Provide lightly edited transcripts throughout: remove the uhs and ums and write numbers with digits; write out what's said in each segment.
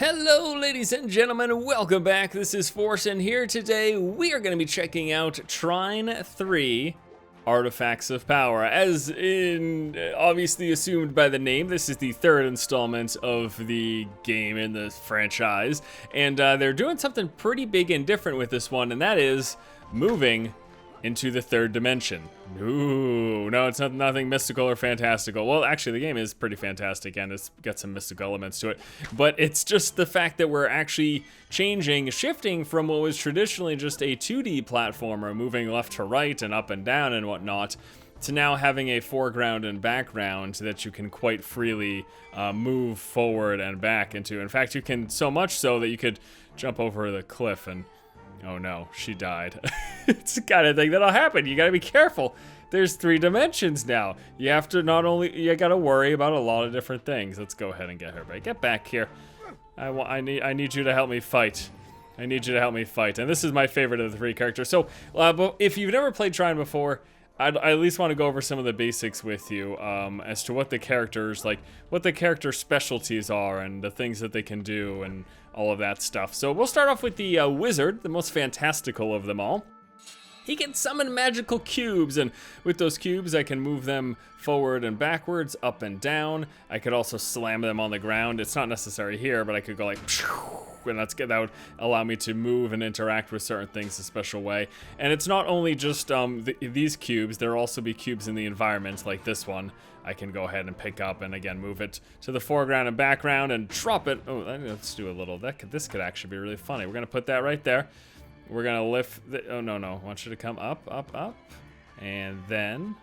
Hello ladies and gentlemen, welcome back. This is Force, and here today we are going to be checking out Trine 3 Artifacts of Power. As in obviously assumed by the name, this is the third installment of the game in the franchise, and they're doing something pretty big and different with this one, and that is moving into the third dimension. Ooh, no, it's nothing mystical or fantastical. Well, actually, the game is pretty fantastic, and it's got some mystical elements to it. But it's just the fact that we're actually shifting from what was traditionally just a 2D platformer, moving left to right and up and down and whatnot, to now having a foreground and background that you can quite freely move forward and back into. In fact, you can so much so that you could jump over the cliff and... oh no, she died. It's the kind of thing that'll happen. You gotta be careful. There's 3 dimensions now. You have to you gotta worry about a lot of different things. Let's go ahead and get her back. Get back here. I need you to help me fight. I need you to help me fight. And this is my favorite of the 3 characters. So, but if you've never played Trine before, I at least want to go over some of the basics with you as to what the characters, what the character specialties are and the things that they can do and all of that stuff. So we'll start off with the wizard, the most fantastical of them all. He can summon magical cubes, and with those cubes I can move them forward and backwards, up and down. I could also slam them on the ground. It's not necessary here, but I could go like, and that would allow me to move and interact with certain things a special way. And it's not only just these cubes, there will also be cubes in the environment like this one. I can go ahead and pick up and again move it to the foreground and background and drop it. Oh, let's do a little, this could actually be really funny. We're gonna put that right there. We're gonna lift oh no, I want you to come up, up, up. And then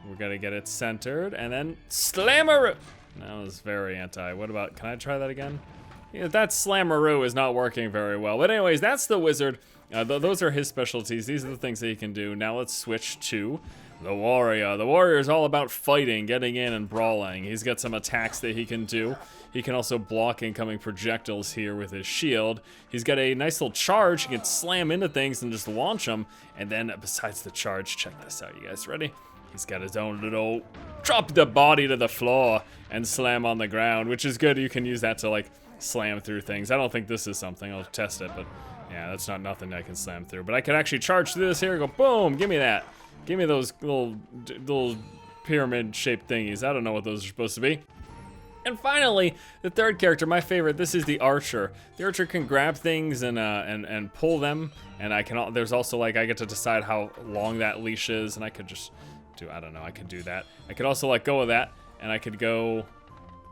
we're gonna get it centered and then slammer. That was very anti. What about, can I try that again? Yeah, that slammeroo is not working very well. But anyways, that's the wizard. Those are his specialties. These are the things that he can do. Now let's switch to the warrior. The warrior is all about fighting, getting in and brawling. He's got some attacks that he can do. He can also block incoming projectiles here with his shield. He's got a nice little charge. He can slam into things and just launch them. And then besides the charge, check this out, you guys ready? He's got his own little drop the body to the floor and slam on the ground, which is good. You can use that to slam through things. I don't think this is something. I'll test it, but yeah, that's not nothing I can slam through. But I can actually charge through this here, go boom, give me that. Give me those little pyramid-shaped thingies. I don't know what those are supposed to be. And finally, the third character, my favorite, this is the archer. The archer can grab things and pull them, and there's also I get to decide how long that leash is, and I could just do, I don't know, I could do that. I could also let go of that, and I could go,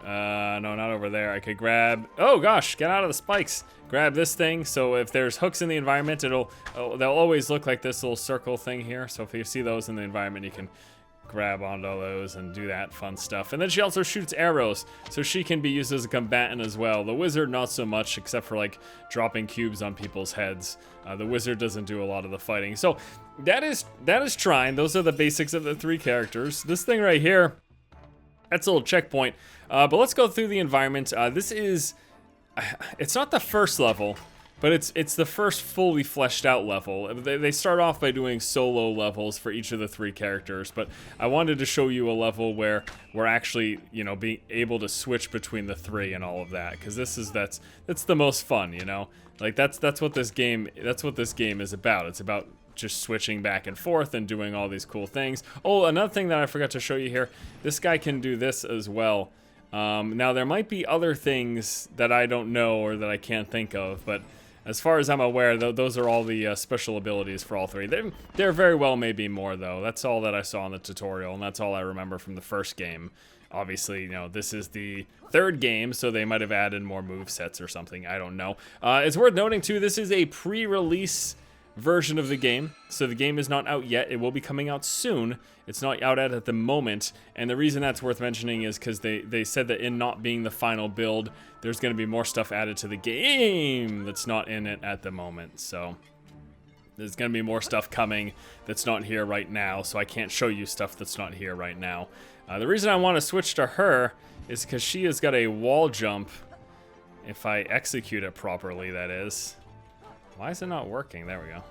no, not over there. I could grab, oh gosh, get out of the spikes. Grab this thing, so if there's hooks in the environment, they'll always look like this little circle thing here. So if you see those in the environment, you can grab onto those and do that fun stuff. And then she also shoots arrows, so she can be used as a combatant as well. The wizard, not so much, except for dropping cubes on people's heads. The wizard doesn't do a lot of the fighting. So that is Trine. Those are the basics of the 3 characters. This thing right here, that's a little checkpoint. But let's go through the environment. This is, it's not the first level, but it's the first fully fleshed out level. They start off by doing solo levels for each of the 3 characters, but I wanted to show you a level where we're actually, being able to switch between the 3 and all of that, because that's the most fun, that's what this game is about. It's about just switching back and forth and doing all these cool things. Oh, another thing that I forgot to show you here, this guy can do this as well. Now there might be other things that I don't know or that I can't think of, but as far as I'm aware, those are all the special abilities for all 3. There very well may be more, though. That's all that I saw in the tutorial, and that's all I remember from the first game. Obviously, this is the 3rd game, so they might have added more movesets or something. I don't know. It's worth noting, too, this is a pre-release version of the game, so the game is not out yet. It will be coming out soon. It's not out at the moment, and the reason that's worth mentioning is because they said that in not being the final build, there's going to be more stuff added to the game that's not in it at the moment. So there's going to be more stuff coming that's not here right now, so I can't show you stuff that's not here right now. The reason I want to switch to her is because she has got a wall jump, if I execute it properly, that is. Why is it not working? There we go.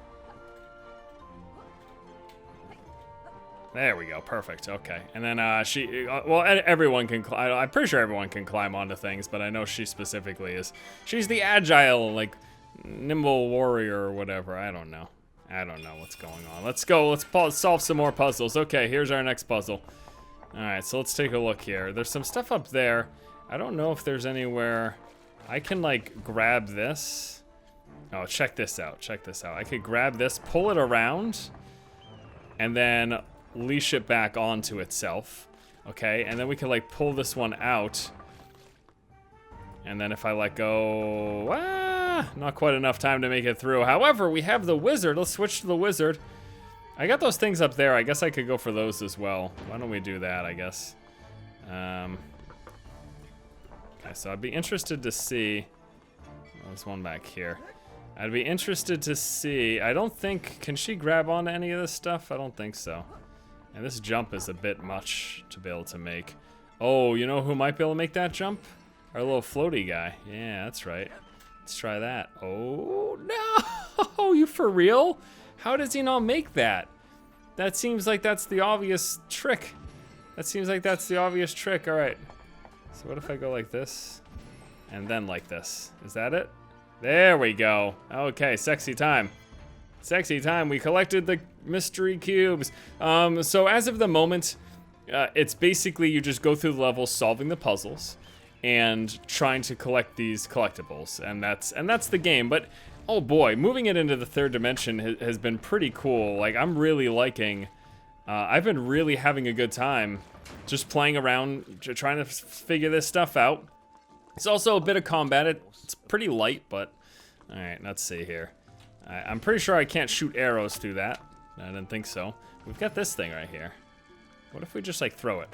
There we go, perfect, okay. And then well, everyone can, I'm pretty sure everyone can climb onto things, but I know she specifically is. She's the agile, like, nimble warrior or whatever, I don't know. I don't know what's going on. Let's go, let's solve some more puzzles. Okay, here's our next puzzle. All right, so let's take a look here. There's some stuff up there. I don't know if there's anywhere I can, like, grab this. Oh, check this out, check this out. I could grab this, pull it around, and then leash it back onto itself, okay? And then we can like pull this one out, and then if I let go, not quite enough time to make it through. However, we have the wizard. Let's switch to the wizard. I got those things up there. I guess I could go for those as well. Why don't we do that, I guess? Okay, so I'd be interested to see, there's one back here. I'd be interested to see, I don't think, can she grab onto any of this stuff? I don't think so. And this jump is a bit much to be able to make. Oh, you know who might be able to make that jump? Our little floaty guy. Yeah, that's right. Let's try that. Oh, no! You for real? How does he not make that? That seems like that's the obvious trick. That seems like that's the obvious trick. All right. So what if I go like this? And then like this. Is that it? There we go. Okay, sexy time. Sexy time. We collected the mystery cubes. So as of the moment, it's basically you just go through the levels solving the puzzles and trying to collect these collectibles, and that's the game. But oh boy, moving it into the third dimension has been pretty cool. Like, I'm really liking, I've been really having a good time just playing around, trying to figure this stuff out. It's also a bit of combat. It's pretty light, but all right, let's see here. I'm pretty sure I can't shoot arrows through that. I didn't think so. We've got this thing right here. What if we just like throw it?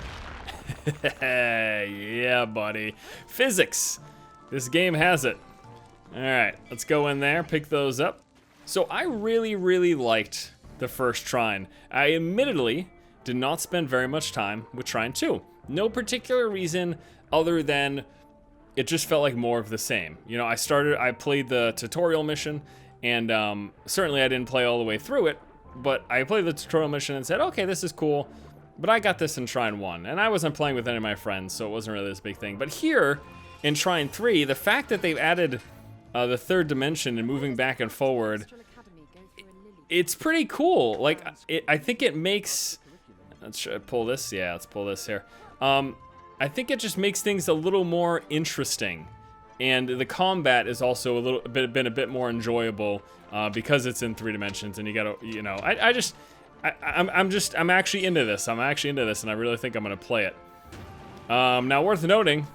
Yeah, buddy. Physics. This game has it. All right, let's go in there, pick those up. So I really, really liked the first Trine. I admittedly did not spend very much time with Trine 2. No particular reason other than it just felt like more of the same. You know, I played the tutorial mission, and certainly I didn't play all the way through it, but I played the tutorial mission and said, okay, this is cool, but I got this in Trine 1, and I wasn't playing with any of my friends, so it wasn't really this big thing. But here, in Trine 3, the fact that they've added the third dimension and moving back and forward, it's pretty cool. Like, I think it makes, let's pull this, yeah, let's pull this here. I think it just makes things a little more interesting. And the combat is also been a bit more enjoyable because it's in 3 dimensions, and you gotta, you know, I'm actually into this. I'm actually into this, and I really think I'm gonna play it. Now, worth noting,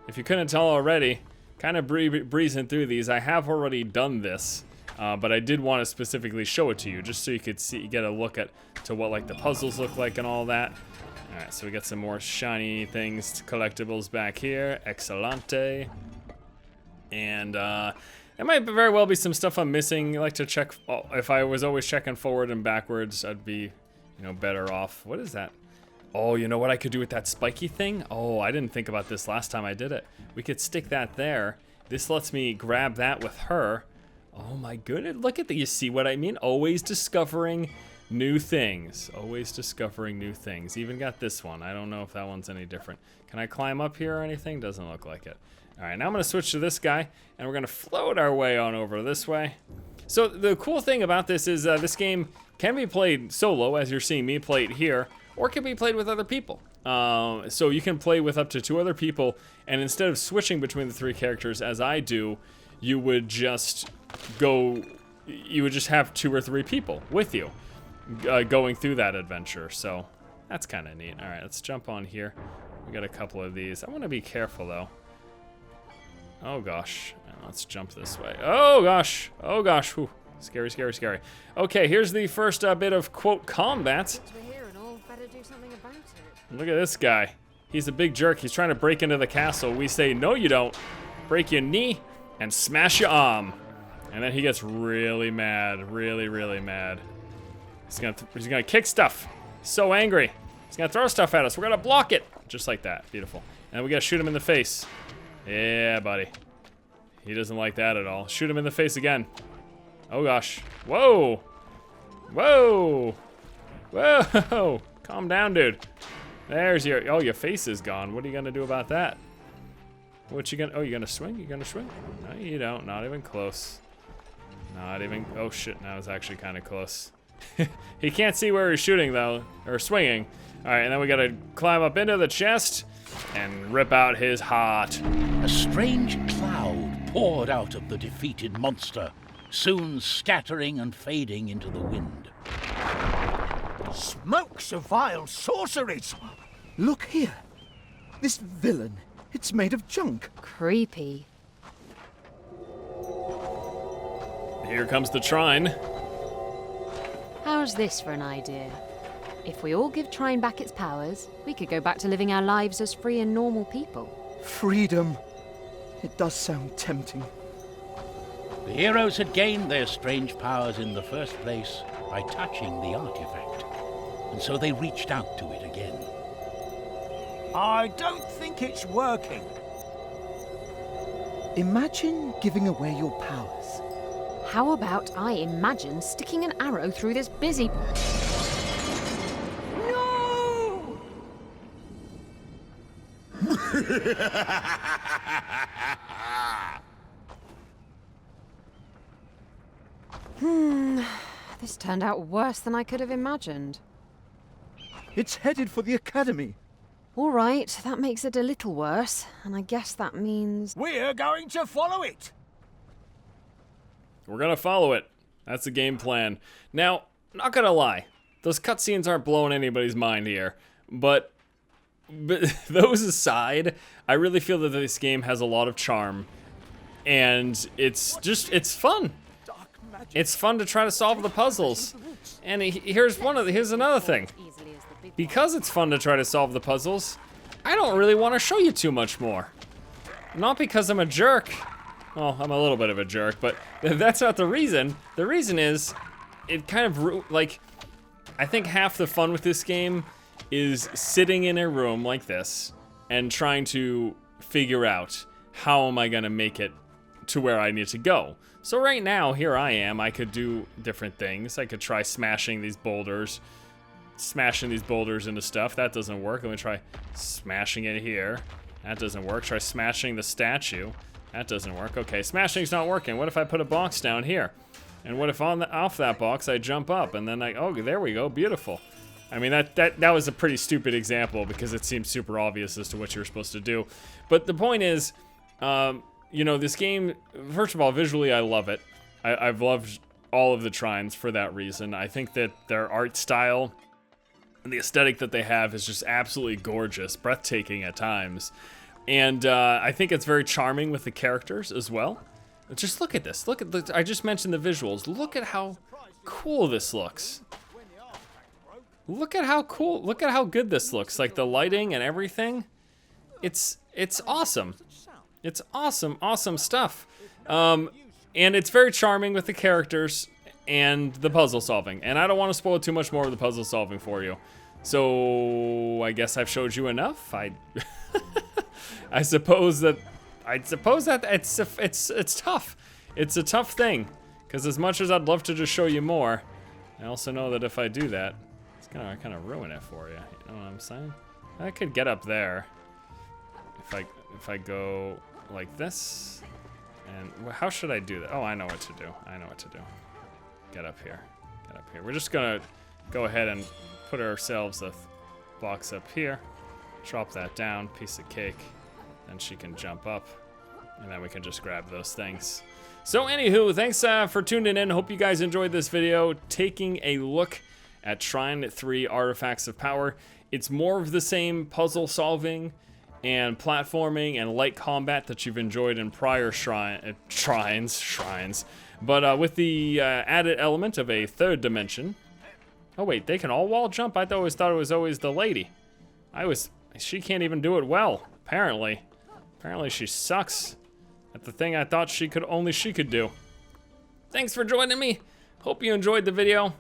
if you couldn't tell already, kind of breezing through these, I have already done this, but I did want to specifically show it to you, just so you could see, get a look at what like the puzzles look like and all that. All right, so we got some more shiny things, collectibles back here. Excellente. And there might very well be some stuff I'm missing. I like to check, if I was always checking forward and backwards, I'd be, you know, better off. What is that? Oh, you know what I could do with that spiky thing? Oh, I didn't think about this last time I did it. We could stick that there. This lets me grab that with her. Oh my goodness, look at that. You see what I mean? Always discovering new things. Always discovering new things. Even got this one. I don't know if that one's any different. Can I climb up here or anything? Doesn't look like it. All right, now I'm gonna switch to this guy, and we're gonna float our way on over this way. So the cool thing about this is this game can be played solo, as you're seeing me play it here, or it can be played with other people. So you can play with up to 2 other people, and instead of switching between the 3 characters as I do, you would just have 2 or 3 people with you going through that adventure. So that's kind of neat. All right, let's jump on here. We got a couple of these. I want to be careful though. Oh gosh, let's jump this way. Oh gosh, oh gosh, whew. Scary, scary, scary. Okay, here's the first bit of quote combat. Look at this guy. He's a big jerk. He's trying to break into the castle. We say, no you don't. Break your knee and smash your arm. And then he gets really mad, really, really mad. He's gonna kick stuff. He's so angry. He's gonna throw stuff at us. We're gonna block it. Just like that, beautiful. And we gotta shoot him in the face. Yeah, buddy. He doesn't like that at all. Shoot him in the face again. Oh gosh. Whoa. Whoa. Whoa. Calm down, dude. There's your, oh, your face is gone. What are you gonna do about that? What you gonna, oh, you gonna swing? You gonna swing? No, you don't, not even close. Not even, oh shit, that was actually kind of close. He can't see where he's shooting though, or swinging. All right, and then we gotta climb up into the chest and rip out his heart. A strange cloud poured out of the defeated monster, soon scattering and fading into the wind. Smokes of vile sorceries! Look here. This villain, it's made of junk. Creepy. Here comes the Trine. How's this for an idea? If we all give Trine back its powers, we could go back to living our lives as free and normal people. Freedom. It does sound tempting. The heroes had gained their strange powers in the first place by touching the artifact, and so they reached out to it again. I don't think it's working. Imagine giving away your powers. How about I imagine sticking an arrow through this busy... No! This turned out worse than I could have imagined. It's headed for the academy. All right, that makes it a little worse, and I guess that means... We're going to follow it. We're gonna follow it. That's the game plan. Now, not gonna lie, those cutscenes aren't blowing anybody's mind here, but those aside, I really feel that this game has a lot of charm, and it's fun. It's fun to try to solve the puzzles. And here's another thing. Because it's fun to try to solve the puzzles, I don't really want to show you too much more. Not because I'm a jerk. Well, I'm a little bit of a jerk, but that's not the reason. The reason is, it kind of, like, I think half the fun with this game is sitting in a room like this and trying to figure out how am I gonna make it to where I need to go. So right now, here I am, I could do different things. I could try smashing these boulders into stuff. That doesn't work. Let me try smashing it here. That doesn't work. Try smashing the statue. That doesn't work. Okay, smashing's not working. What if I put a box down here? And what if off that box I jump up and then oh, there we go, beautiful. I mean, that was a pretty stupid example because it seems super obvious as to what you're supposed to do. But the point is, you know, this game, first of all, visually I love it. I've loved all of the Trines for that reason. I think that their art style and the aesthetic that they have is just absolutely gorgeous, breathtaking at times. And I think it's very charming with the characters as well. Just look at this. I just mentioned the visuals. Look at how cool this looks. Look at how good this looks. Like the lighting and everything. It's awesome. It's awesome stuff. And it's very charming with the characters and the puzzle solving. And I don't want to spoil too much more of the puzzle solving for you. So I guess I've showed you enough. I suppose that it's tough. It's a tough thing, because as much as I'd love to just show you more, I also know that if I do that, it's gonna kind of ruin it for you. You know what I'm saying? I could get up there if I go like this, and how should I do that? Oh, I know what to do. Get up here. We're just gonna go ahead and put ourselves a box up here. Drop that down, piece of cake. Then she can jump up, and then we can just grab those things. So anywho, thanks for tuning in. Hope you guys enjoyed this video, taking a look at Trine 3 Artifacts of Power. It's more of the same puzzle solving and platforming and light combat that you've enjoyed in prior shrines, but with the added element of a third dimension. Oh wait, they can all wall jump? I always thought it was always the lady. She can't even do it well, apparently. Apparently she sucks at the thing I thought she could do. Thanks for joining me. Hope you enjoyed the video.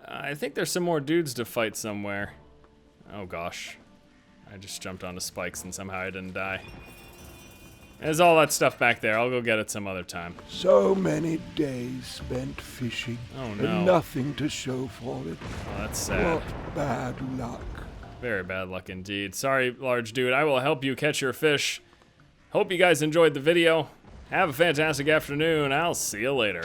I think there's some more dudes to fight somewhere. Oh gosh. I just jumped onto spikes and somehow I didn't die. There's all that stuff back there. I'll go get it some other time. So many days spent fishing. Oh, no. And nothing to show for it. Oh, that's sad. What bad luck. Very bad luck indeed. Sorry, large dude. I will help you catch your fish. Hope you guys enjoyed the video. Have a fantastic afternoon. I'll see you later.